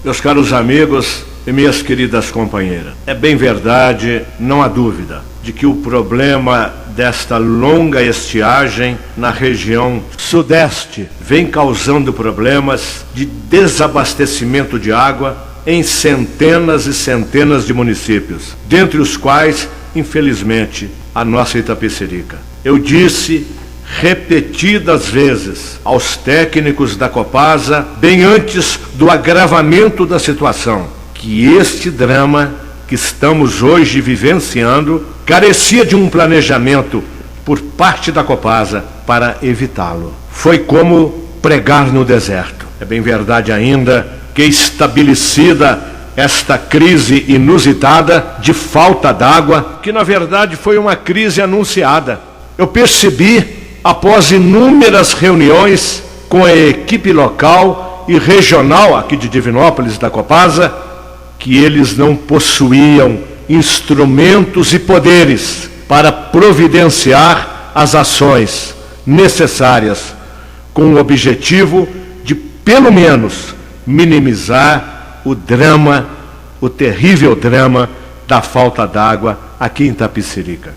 Meus caros amigos e minhas queridas companheiras, é bem verdade, não há dúvida, de que o problema desta longa estiagem na região sudeste vem causando problemas de desabastecimento de água em centenas e centenas de municípios, dentre os quais, infelizmente, a nossa Itapecerica. Eu disse repetidas vezes aos técnicos da Copasa, bem antes do agravamento da situação, que este drama que estamos hoje vivenciando carecia de um planejamento por parte da Copasa para evitá-lo. Foi como pregar no deserto. É bem verdade ainda que, estabelecida esta crise inusitada de falta d'água, que na verdade foi uma crise anunciada, eu percebi, após inúmeras reuniões com a equipe local e regional aqui de Divinópolis da Copasa, que eles não possuíam instrumentos e poderes para providenciar as ações necessárias com o objetivo de, pelo menos, minimizar o drama, o terrível drama da falta d'água aqui em Itapecerica.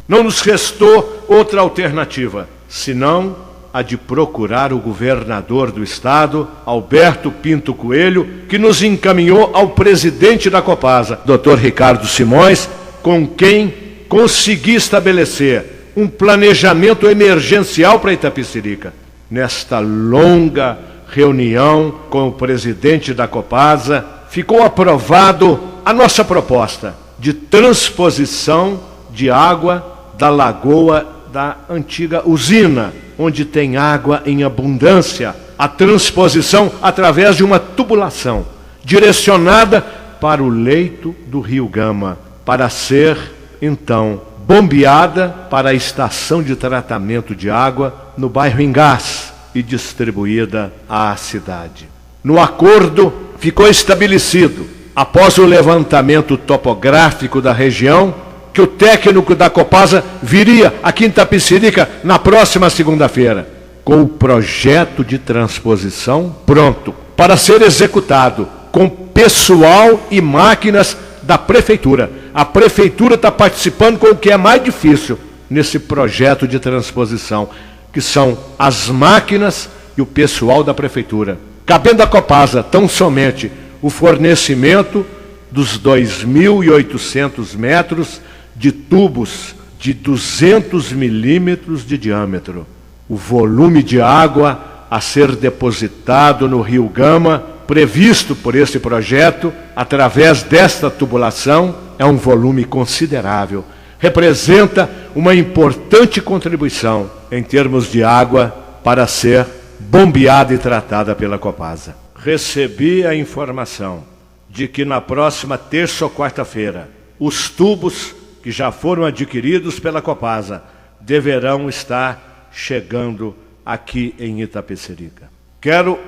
Não nos restou outra alternativa, senão a de procurar o governador do estado, Alberto Pinto Coelho, que nos encaminhou ao presidente da Copasa, Dr. Ricardo Simões, com quem consegui estabelecer um planejamento emergencial para Itapecerica. Nesta longa reunião com o presidente da Copasa, ficou aprovado a nossa proposta de transposição de água da lagoa da antiga usina, onde tem água em abundância, a transposição através de uma tubulação direcionada para o leito do Rio Gama, para ser, então, bombeada para a estação de tratamento de água no bairro Engás e distribuída à cidade. No acordo, ficou estabelecido, após o levantamento topográfico da região, que o técnico da Copasa viria aqui em Itapecerica na próxima segunda-feira, com o projeto de transposição pronto para ser executado, com pessoal e máquinas da prefeitura. A prefeitura está participando com o que é mais difícil nesse projeto de transposição, que são as máquinas e o pessoal da prefeitura. Cabendo à Copasa tão somente o fornecimento dos 2.800 metros de tubos de 200 milímetros de diâmetro. O volume de água a ser depositado no Rio Gama, previsto por este projeto, através desta tubulação, é um volume considerável. Representa uma importante contribuição em termos de água para ser bombeada e tratada pela Copasa. Recebi a informação de que na próxima terça ou quarta-feira, os tubos que já foram adquiridos pela Copasa deverão estar chegando aqui em Itapecerica. Quero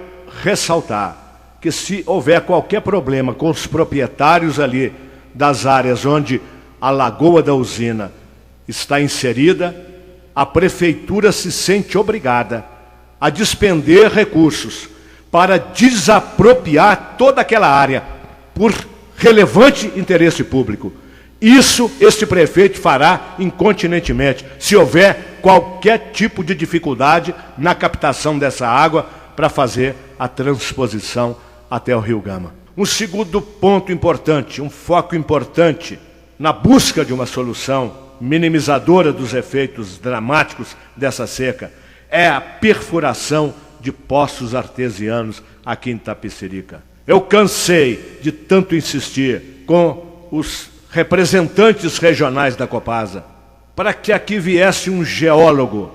ressaltar que, se houver qualquer problema com os proprietários ali das áreas onde a lagoa da usina está inserida, a prefeitura se sente obrigada a despender recursos para desapropriar toda aquela área por relevante interesse público. Isso este prefeito fará incontinentemente, se houver qualquer tipo de dificuldade na captação dessa água para fazer a transposição até o Rio Gama. Um segundo ponto importante, um foco importante na busca de uma solução minimizadora dos efeitos dramáticos dessa seca é a perfuração de poços artesianos aqui em Itapecerica. Eu cansei de tanto insistir com os representantes regionais da Copasa para que aqui viesse um geólogo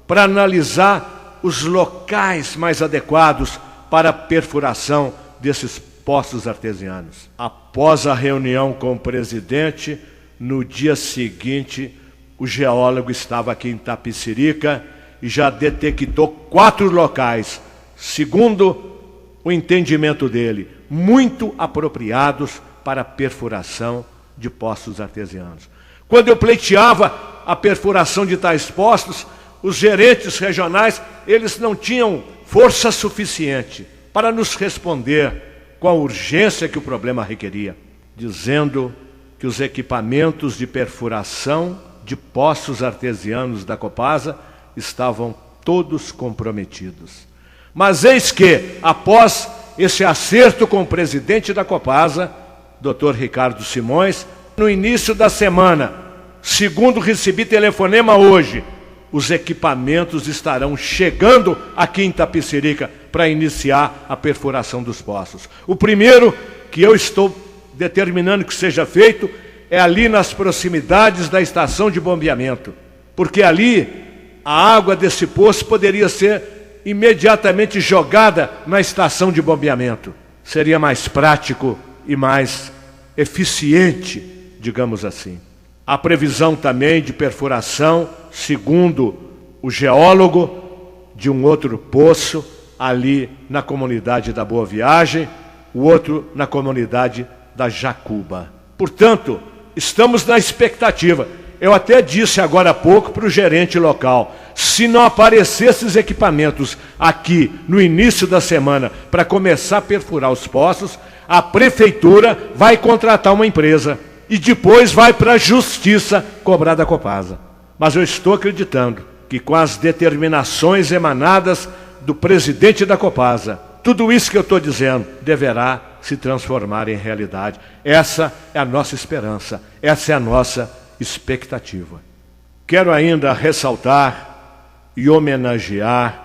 para analisar os locais mais adequados para a perfuração desses poços artesianos. Após a reunião com o presidente, no dia seguinte, o geólogo estava aqui em Itapecerica e já detectou 4 locais, segundo o entendimento dele, muito apropriados para a perfuração de poços artesianos. Quando eu pleiteava a perfuração de tais poços, os gerentes regionais, eles não tinham força suficiente para nos responder com a urgência que o problema requeria, dizendo que os equipamentos de perfuração de poços artesianos da Copasa estavam todos comprometidos. Mas eis que, após esse acerto com o presidente da Copasa, Dr. Ricardo Simões, no início da semana, segundo recebi telefonema hoje, os equipamentos estarão chegando aqui em Itapecerica para iniciar a perfuração dos poços. O primeiro que eu estou determinando que seja feito é ali nas proximidades da estação de bombeamento, porque ali a água desse poço poderia ser imediatamente jogada na estação de bombeamento. Seria mais prático e mais eficiente, digamos assim. Há previsão também de perfuração, segundo o geólogo, de um outro poço ali na comunidade da Boa Viagem, o outro na comunidade da Jacuba. Portanto, estamos na expectativa. Eu até disse agora há pouco para o gerente local, se não aparecer esses equipamentos aqui no início da semana para começar a perfurar os poços, a prefeitura vai contratar uma empresa e depois vai para a justiça cobrar da Copasa. Mas eu estou acreditando que com as determinações emanadas do presidente da Copasa, tudo isso que eu estou dizendo deverá se transformar em realidade. Essa é a nossa esperança, essa é a nossa expectativa. Quero ainda ressaltar e homenagear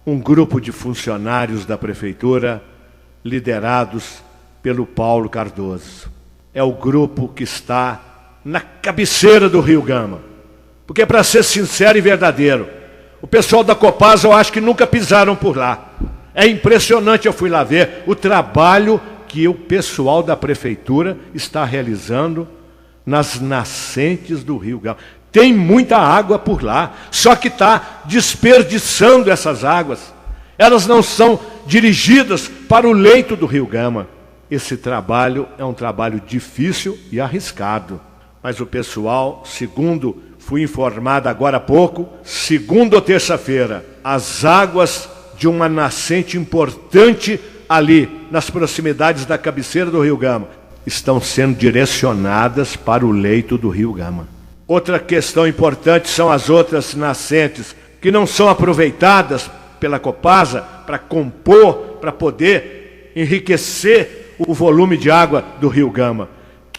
um grupo de funcionários da prefeitura liderados pelo Paulo Cardoso. É o grupo que está na cabeceira do Rio Gama. Porque, para ser sincero e verdadeiro, o pessoal da Copasa eu acho que nunca pisaram por lá. É impressionante, eu fui lá ver o trabalho que o pessoal da prefeitura está realizando nas nascentes do Rio Gama. Tem muita água por lá, só que está desperdiçando essas águas. Elas não são dirigidas para o leito do Rio Gama. Esse trabalho é um trabalho difícil e arriscado. Mas o pessoal, segundo fui informado agora há pouco, segunda ou terça-feira, as águas de uma nascente importante ali, nas proximidades da cabeceira do Rio Gama, estão sendo direcionadas para o leito do Rio Gama. Outra questão importante são as outras nascentes, que não são aproveitadas pela Copasa para compor, para poder enriquecer o volume de água do Rio Gama.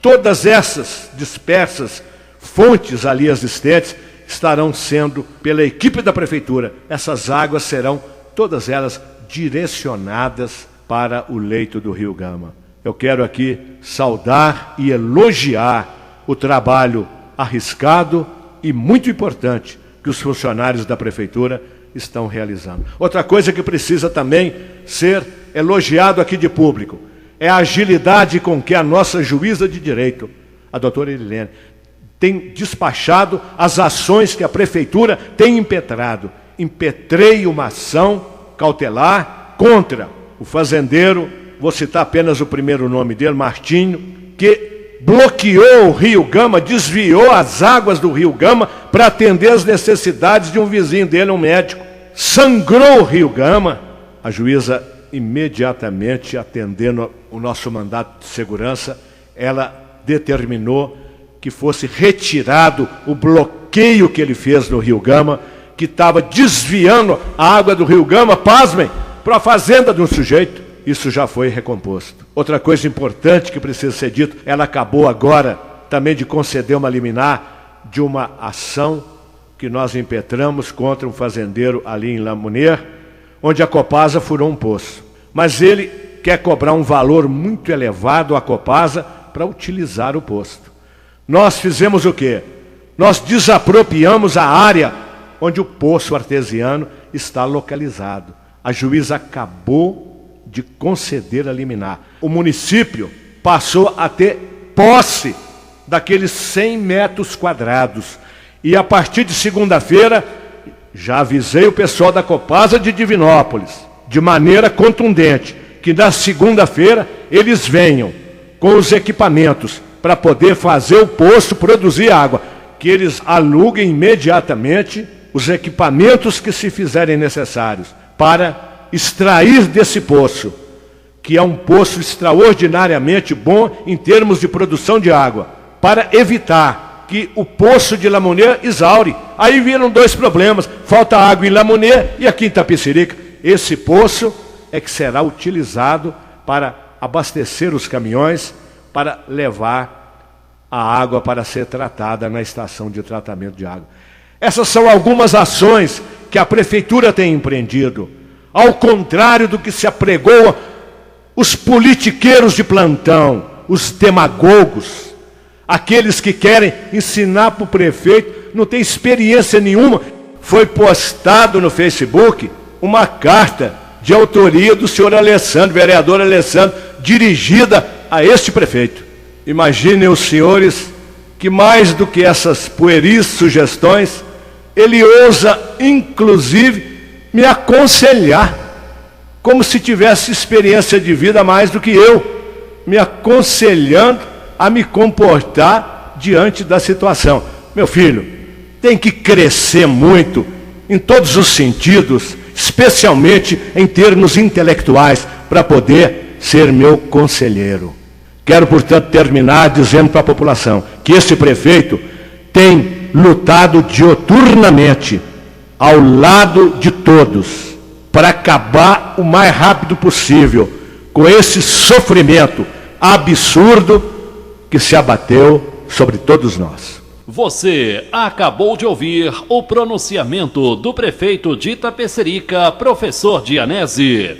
Todas essas dispersas fontes ali existentes estarão sendo, pela equipe da prefeitura, essas águas serão todas elas direcionadas para o leito do Rio Gama. Eu quero aqui saudar e elogiar o trabalho arriscado e muito importante que os funcionários da prefeitura estão realizando. Outra coisa que precisa também ser elogiado aqui de público é a agilidade com que a nossa juíza de direito, a doutora Erilene, tem despachado as ações que a prefeitura tem impetrado. Impetrei uma ação cautelar contra o fazendeiro, vou citar apenas o primeiro nome dele, Martinho, que bloqueou o Rio Gama, desviou as águas do Rio Gama para atender as necessidades de um vizinho dele, um médico. Sangrou o Rio Gama. A juíza, imediatamente atendendo o nosso mandato de segurança, ela determinou que fosse retirado o bloqueio que ele fez no Rio Gama, que estava desviando a água do Rio Gama, pasmem, para a fazenda de um sujeito. Isso já foi recomposto. Outra coisa importante que precisa ser dito, ela acabou agora também de conceder uma liminar de uma ação que nós impetramos contra um fazendeiro ali em Lamounier, onde a Copasa furou um poço. Mas ele quer cobrar um valor muito elevado à Copasa para utilizar o poço. Nós fizemos o quê? Nós desapropriamos a área onde o poço artesiano está localizado. A juíza acabou de conceder a liminar. O município passou a ter posse daqueles 100 metros quadrados. E a partir de segunda-feira, já avisei o pessoal da Copasa de Divinópolis, de maneira contundente, que na segunda-feira eles venham com os equipamentos para poder fazer o poço produzir água, que eles aluguem imediatamente os equipamentos que se fizerem necessários para extrair desse poço que é um poço extraordinariamente bom em termos de produção de água, para evitar que o poço de Lamounier exaure. Aí viram dois problemas: falta água em Lamounier e aqui em Itapecerica. Esse poço é que será utilizado para abastecer os caminhões, para levar a água para ser tratada na estação de tratamento de água. Essas são algumas ações que a prefeitura tem empreendido, ao contrário do que se apregou os politiqueiros de plantão, os demagogos, aqueles que querem ensinar para o prefeito, não tem experiência nenhuma. Foi postado no Facebook uma carta de autoria do senhor Alessandro, vereador Alessandro, dirigida a este prefeito. Imaginem os senhores que, mais do que essas pueris sugestões, ele ousa, inclusive, me aconselhar, como se tivesse experiência de vida mais do que eu, me aconselhando a me comportar diante da situação. Meu filho, tem que crescer muito, em todos os sentidos, especialmente em termos intelectuais, para poder ser meu conselheiro. Quero, portanto, terminar dizendo para a população que esse prefeito tem lutado dioturnamente ao lado de todos para acabar o mais rápido possível com esse sofrimento absurdo que se abateu sobre todos nós. Você acabou de ouvir o pronunciamento do prefeito de Itapecerica, professor Dianese.